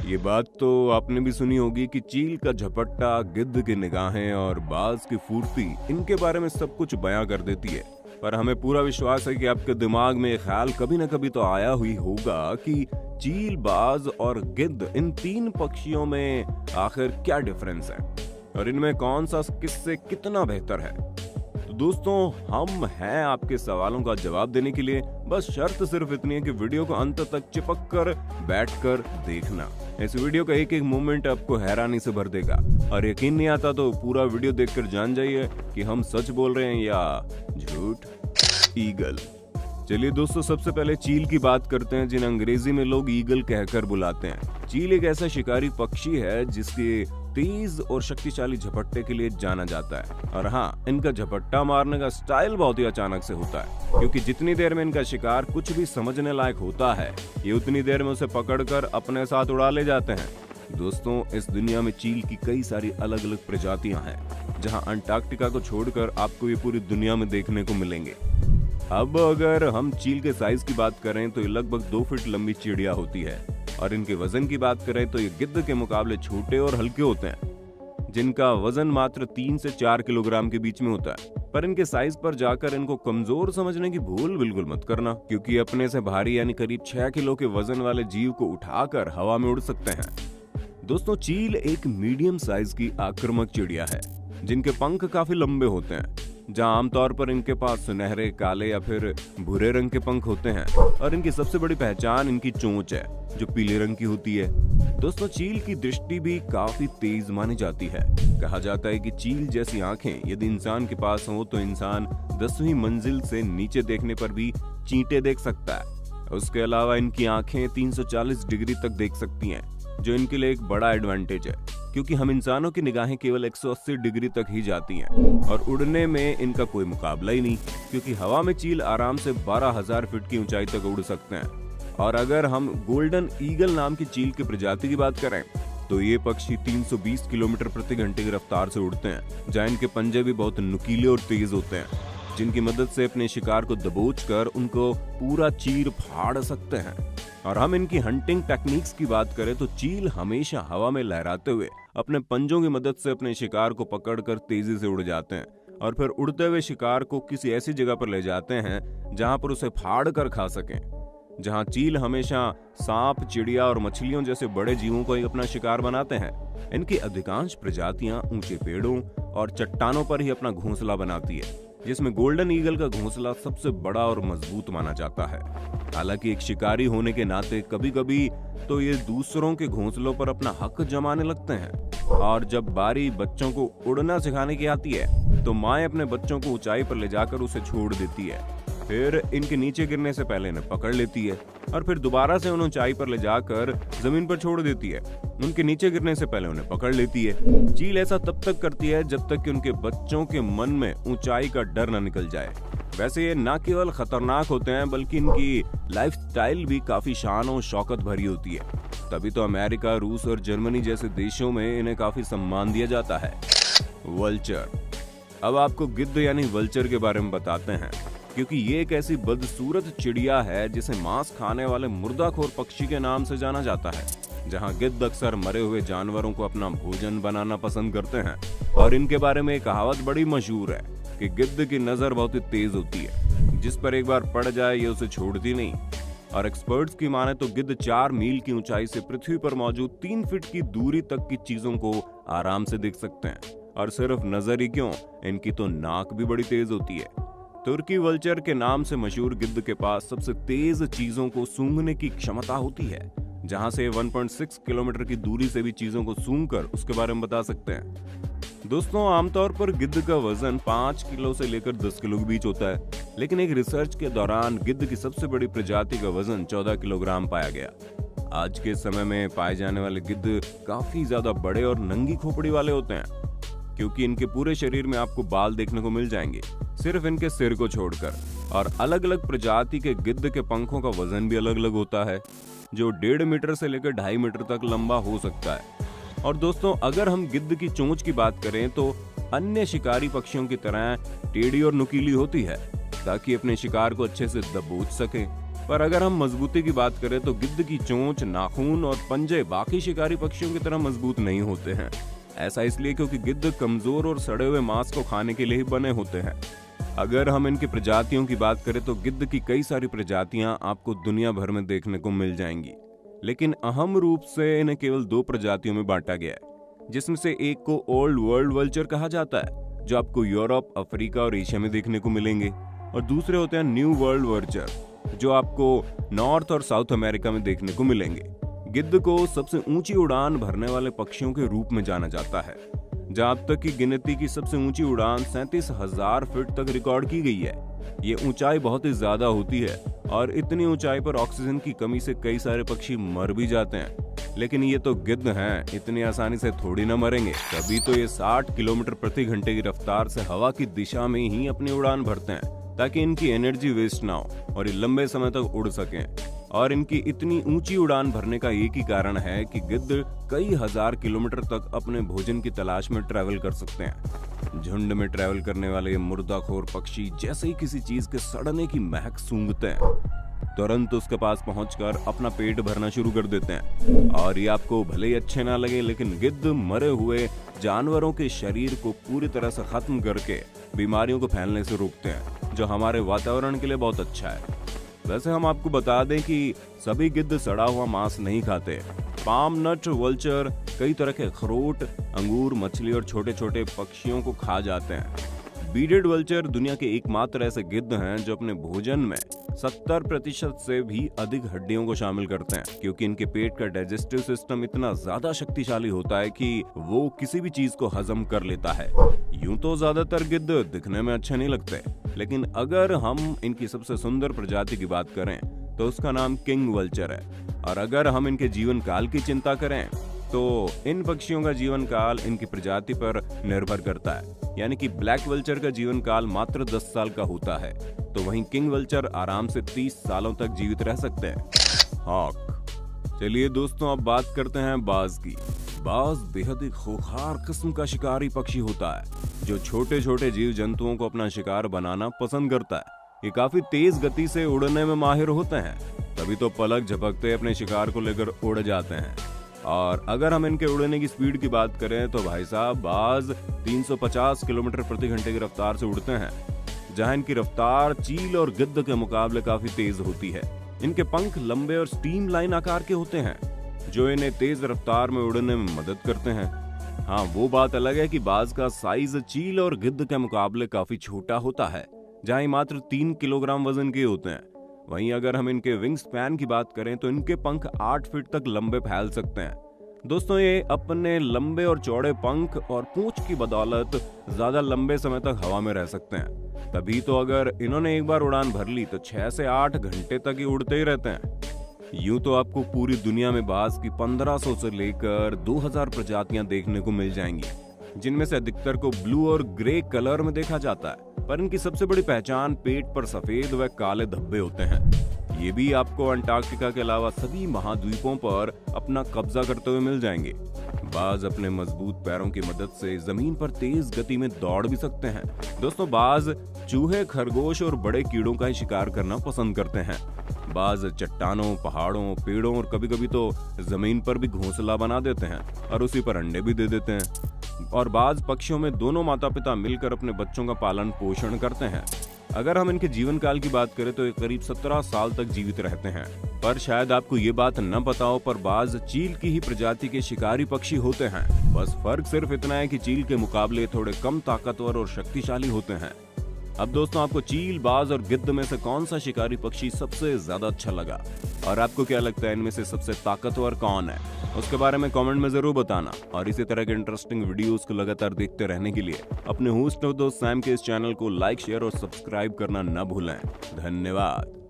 ये बात तो आपने भी सुनी होगी कि चील का झपट्टा, गिद्ध की निगाहें और बाज की फुर्ती इनके बारे में सब कुछ बयां कर देती है। पर हमें पूरा विश्वास है कि आपके दिमाग में ये ख्याल कभी न कभी तो आया हुई होगा कि चील, बाज और गिद्ध इन तीन पक्षियों में आखिर क्या डिफरेंस है और इनमें कौन सा किससे कितना बेहतर है। तो दोस्तों, हम हैं आपके सवालों का जवाब देने के लिए। बस शर्त सिर्फ इतनी है कि वीडियो को अंत तक चिपक कर बैठकर देखना। इस वीडियो का एक एक मोमेंट आपको हैरानी से भर देगा और यकीन नहीं आता तो पूरा वीडियो देखकर जान जाइए कि हम सच बोल रहे हैं या झूठ। ईगल। चलिए दोस्तों, सबसे पहले चील की बात करते हैं, जिन अंग्रेजी में लोग ईगल कहकर बुलाते हैं। चील एक ऐसा शिकारी पक्षी है जिसके तेज और शक्तिशाली झपट्टे के लिए जाना जाता है। और हाँ, इनका झपट्टा मारने का स्टाइल बहुत ही अचानक से होता है, क्योंकि जितनी देर में इनका शिकार कुछ भी समझने लायक होता है, ये उतनी देर में उसे पकड़कर अपने साथ उड़ा ले जाते हैं। दोस्तों, इस दुनिया में चील की कई सारी अलग अलग प्रजातियां हैं, जहां अंटार्कटिका को छोड़कर आपको ये पूरी दुनिया में देखने को मिलेंगे। अब अगर हम चील के साइज की बात करें तो ये लगभग 2 फीट लंबी चिड़िया होती है और इनके वजन की बात करें तो ये गिद्ध के मुकाबले छोटे और हल्के होते हैं, जिनका वजन मात्र 3 से 4 किलोग्राम के बीच में होता है। पर इनके साइज पर जाकर इनको कमजोर समझने की भूल बिल्कुल मत करना, क्योंकि अपने से भारी यानी करीब 6 किलो के वजन वाले जीव को उठाकर हवा में उड़ सकते हैं। दोस्तों, चील एक मीडियम साइज की आक्रामक चिड़िया है, जिनके पंख काफी लंबे होते हैं, जहां आमतौर पर इनके पास सुनहरे, काले या फिर भूरे रंग के पंख होते हैं। और इनकी सबसे बड़ी पहचान इनकी चोंच है, जो पीले रंग की होती है। दोस्तों, चील की दृष्टि भी काफी तेज मानी जाती है। कहा जाता है कि चील जैसी आंखें यदि इंसान के पास हो तो इंसान 10वीं मंजिल से नीचे देखने पर भी चींटे देख सकता है। उसके अलावा इनकी आंखें 340 डिग्री तक देख सकती हैं, जो इनके लिए एक बड़ा एडवांटेज है, क्योंकि हम इंसानों की निगाहें केवल 180 डिग्री तक ही जाती हैं और उड़ने में इनका कोई मुकाबला ही नहीं, क्योंकि हवा में चील आराम से 12,000 फीट की ऊंचाई तक उड़ सकते हैं। और अगर हम गोल्डन ईगल नाम की चील की प्रजाति की बात करें तो ये पक्षी 320 किलोमीटर प्रति घंटे की रफ्तार से उड़ते हैं, जहाँ इनके पंजे भी बहुत नुकीले और तेज होते हैं, जिनकी मदद से अपने शिकार को दबोचकर उनको पूरा चीर फाड़ सकते हैं। और हम इनकी हंटिंग टेक्निक्स की बात करें तो चील हमेशा हवा में लहराते हुए अपने पंजों की मदद से अपने शिकार को पकड़कर तेजी से उड़ जाते हैं और फिर उड़ते हुए शिकार को किसी ऐसी जगह पर ले जाते हैं जहां पर उसे फाड़ कर खा सकें। जहां चील हमेशा सांप, चिड़िया और मछलियों जैसे बड़े जीवों को ही अपना शिकार बनाते हैं, इनकी अधिकांश प्रजातियां ऊंचे पेड़ों और चट्टानों पर ही अपना घोंसला बनाती है, जिसमें गोल्डन ईगल का घोंसला सबसे बड़ा और मजबूत माना जाता है। हालांकि एक शिकारी होने के नाते कभी कभी तो ये दूसरों के घोंसलों पर अपना हक जमाने लगते हैं, और जब बारी बच्चों को उड़ना सिखाने की आती है तो माँ अपने बच्चों को ऊंचाई पर ले जाकर उसे छोड़ देती है, फिर इनके नीचे गिरने से पहले इन्हें पकड़ लेती है और फिर दोबारा से उन्हें ऊंचाई पर ले जाकर जमीन पर छोड़ देती है। उनके नीचे गिरने से पहले उन्हें पकड़ लेती है। चील ऐसा तब तक करती है जब तक कि उनके बच्चों के मन में ऊंचाई का डर न निकल जाए। वैसे ये न केवल खतरनाक होते हैं बल्कि इनकी लाइफस्टाइल भी काफी शान और शौकत भरी होती है, तभी तो अमेरिका, रूस और जर्मनी जैसे देशों में इन्हें काफी सम्मान दिया जाता है। वल्चर। अब आपको गिद्ध यानी वल्चर के बारे में बताते हैं, क्योंकि ये एक ऐसी बदसूरत चिड़िया है जिसे मांस खाने वाले मुर्दाखोर पक्षी के नाम से जाना जाता है। जहां गिद्ध अक्सर मरे हुए जानवरों को अपना भोजन बनाना पसंद करते हैं, और इनके बारे में एक कहावत बड़ी मशहूर है कि गिद्ध की नजर बहुत ही तेज होती है, जिस पर एक बार पड़ जाए ये उसे छोड़ती नहीं। और एक्सपर्ट्स की माने तो गिद्ध 4 मील की ऊंचाई से पृथ्वी पर मौजूद 3 फीट की दूरी तक की चीजों को आराम से देख सकते हैं। और सिर्फ नजर ही क्यों, इनकी तो नाक भी बड़ी तेज होती है। तुर्की वल्चर के नाम से मशहूर गिद्ध के पास सबसे तेज चीजों को सूंघने की क्षमता होती है, जहां से 1.6 किलोमीटर की दूरी से भी चीजों को सूंघकर उसके बारे में बता सकते हैं। दोस्तों, आमतौर पर गिद्ध का वजन 5 किलो से लेकर 10 किलो के बीच होता है, लेकिन एक रिसर्च के दौरान गिद्ध की सबसे बड़ी प्रजाति का वजन 14 किलोग्राम पाया गया। आज के समय में पाए जाने वाले गिद्ध काफी ज्यादा बड़े और नंगी खोपड़ी वाले होते हैं, क्योंकि इनके पूरे शरीर में आपको बाल देखने को मिल जाएंगे, सिर्फ इनके सिर को छोड़कर। और अलग अलग प्रजाति के गिद्ध के पंखों का वजन भी अलग अलग होता है, जो 1.5 मीटर से लेकर 2.5 मीटर तक लंबा हो सकता है। और दोस्तों, अगर हम गिद्ध की चोंच की बात करें तो अन्य शिकारी पक्षियों की तरह टेढ़ी और नुकीली होती है, ताकि अपने शिकार को अच्छे से दबोच सकें। पर अगर हम मजबूती की बात करें तो गिद्ध की चोंच, नाखून और पंजे बाकी शिकारी पक्षियों की तरह मजबूत नहीं होते हैं। ऐसा इसलिए क्योंकि गिद्ध कमजोर और सड़े हुए मांस को खाने के लिए ही बने होते हैं। अगर हम इनकी प्रजातियों की बात करें तो गिद्ध की कई सारी प्रजातियां आपको दुनिया भर में देखने को मिल जाएंगी, लेकिन अहम रूप से इन्हें केवल 2 प्रजातियों में बांटा गया है, जिसमें से एक को ओल्ड वर्ल्ड वल्चर कहा जाता है, जो आपको यूरोप, अफ्रीका और एशिया में देखने को मिलेंगे, और दूसरे होते हैं न्यू वर्ल्ड वल्चर, जो आपको नॉर्थ और साउथ अमेरिका में देखने को मिलेंगे। गिद्ध को सबसे ऊंची उड़ान भरने वाले पक्षियों के रूप में जाना जाता है, जहां अब तक की गिनती की सबसे ऊंची उड़ान 37,000 फीट तक रिकॉर्ड की गई है। ये ऊंचाई बहुत ही ज्यादा होती है और इतनी ऊंचाई पर ऑक्सीजन की कमी से कई सारे पक्षी मर भी जाते हैं, लेकिन ये तो गिद्ध हैं, इतनी आसानी से थोड़ी ना मरेंगे। तभी तो ये 60 किलोमीटर प्रति घंटे की रफ्तार से हवा की दिशा में ही अपनी उड़ान भरते हैं, ताकि इनकी एनर्जी वेस्ट ना हो और ये लंबे समय तक उड़ सकें। और इनकी इतनी ऊंची उड़ान भरने का एक ही कारण है कि गिद्ध कई हजार किलोमीटर तक अपने भोजन की तलाश में ट्रैवल कर सकते हैं। झुंड में ट्रैवल करने वाले ये मुर्दाखोर पक्षी जैसे ही किसी चीज के सड़ने की महक सूंघते हैं, तुरंत उसके पास पहुंचकर अपना पेट भरना शुरू कर देते हैं। और ये आपको भले ही अच्छे ना लगे, लेकिन गिद्ध मरे हुए जानवरों के शरीर को पूरी तरह से खत्म करके बीमारियों को फैलने से रोकते हैं, जो हमारे वातावरण के लिए बहुत अच्छा है। वैसे हम आपको बता दें कि सभी गिद्ध सड़ा हुआ मांस नहीं खाते। पाम नट वल्चर कई तरह के अखरोट, अंगूर, मछली और छोटे छोटे पक्षियों को खा जाते हैं। बीडेड वल्चर दुनिया के एकमात्र ऐसे गिद्ध हैं जो अपने भोजन में 70% से भी अधिक हड्डियों को शामिल करते हैं, क्योंकि इनके पेट का डाइजेस्टिव सिस्टम इतना ज्यादा शक्तिशाली होता है कि वो किसी भी चीज को हजम कर लेता है। यूं तो ज्यादातर गिद्ध दिखने में अच्छे नहीं लगते, लेकिन अगर हम इनकी सबसे सुंदर प्रजाति की बात करें तो उसका नाम किंग वल्चर है। और अगर हम इनके जीवन काल की चिंता करें तो इन पक्षियों का जीवन काल इनकी प्रजाति पर निर्भर करता है, यानी कि ब्लैक वल्चर का जीवन काल मात्र 10 साल का होता है, तो वहीं किंग वल्चर आराम से 30 सालों तक जीवित रह सकते हैं। हॉक। चलिए दोस्तों, अब बात करते हैं बाज की। बाज बेहद ही खूंखार किस्म का शिकारी पक्षी होता है, जो छोटे छोटे जीव जंतुओं को अपना शिकार बनाना पसंद करता है। ये काफी तेज गति से उड़ने में माहिर होते हैं, तभी तो पलक झपकते अपने शिकार को लेकर उड़ जाते हैं। और अगर हम इनके उड़ने की स्पीड की बात करें तो भाई साहब, बाज 350 किलोमीटर प्रति घंटे की रफ्तार से उड़ते हैं, जहां इनकी रफ्तार चील और गिद्ध के मुकाबले काफी तेज होती है। इनके पंख लंबे और स्ट्रीम लाइन आकार के होते हैं, जो इन्हें तेज रफ्तार में उड़ने में मदद करते हैं। हाँ, वो बात अलग है कि बाज का साइज चील और गिद्ध के मुकाबले काफी छोटा होता है, जहां ये मात्र 3 किलोग्राम वजन के होते हैं। वहीं अगर हम इनके विंग स्पैन की बात करें तो इनके पंख 8 फीट तक लंबे फैल सकते हैं। दोस्तों, ये अपने लंबे और चौड़े पंख और पूंछ की बदौलत ज्यादा लंबे समय तक हवा में रह सकते हैं। तभी तो अगर इन्होंने एक बार उड़ान भर ली तो 6 से 8 घंटे तक ही उड़ते ही रहते हैं। यूं तो आपको पूरी दुनिया में बाज की 1500 से लेकर 2000 प्रजातियां देखने को मिल जाएंगी, जिनमें से अधिकतर को ब्लू और ग्रे कलर में देखा जाता है। पर इनकी सबसे बड़ी पहचान पेट पर सफेद व काले धब्बे होते हैं। ये भी आपको अंटार्कटिका के अलावा सभी महाद्वीपों पर अपना कब्जा करते हुए मिल जाएंगे। बाज अपने मजबूत पैरों की मदद से जमीन पर तेज गति में दौड़ भी सकते हैं। दोस्तों, बाज चूहे, खरगोश और बड़े कीड़ों का ही शिकार करना पसंद करते हैं। बाज चट्टानों, पहाड़ों, पेड़ों और कभी कभी तो जमीन पर भी घोंसला बना देते हैं और उसी पर अंडे भी दे देते हैं। और बाज पक्षियों में दोनों माता पिता मिलकर अपने बच्चों का पालन पोषण करते हैं। अगर हम इनके जीवन काल की बात करें तो ये करीब 17 साल तक जीवित रहते हैं। पर शायद आपको ये बात न पता हो, पर बाज चील की ही प्रजाति के शिकारी पक्षी होते हैं। बस फर्क सिर्फ इतना है कि चील के मुकाबले थोड़े कम ताकतवर और शक्तिशाली होते हैं। अब दोस्तों, आपको चील, बाज और गिद्ध में से कौन सा शिकारी पक्षी सबसे ज्यादा अच्छा लगा, और आपको क्या लगता है इनमें से सबसे ताकतवर कौन है, उसके बारे में कमेंट में जरूर बताना। और इसी तरह के इंटरेस्टिंग वीडियोस को लगातार देखते रहने के लिए अपने होस्ट और दोस्त सैम के इस चैनल को लाइक, शेयर और सब्सक्राइब करना न भूलें। धन्यवाद।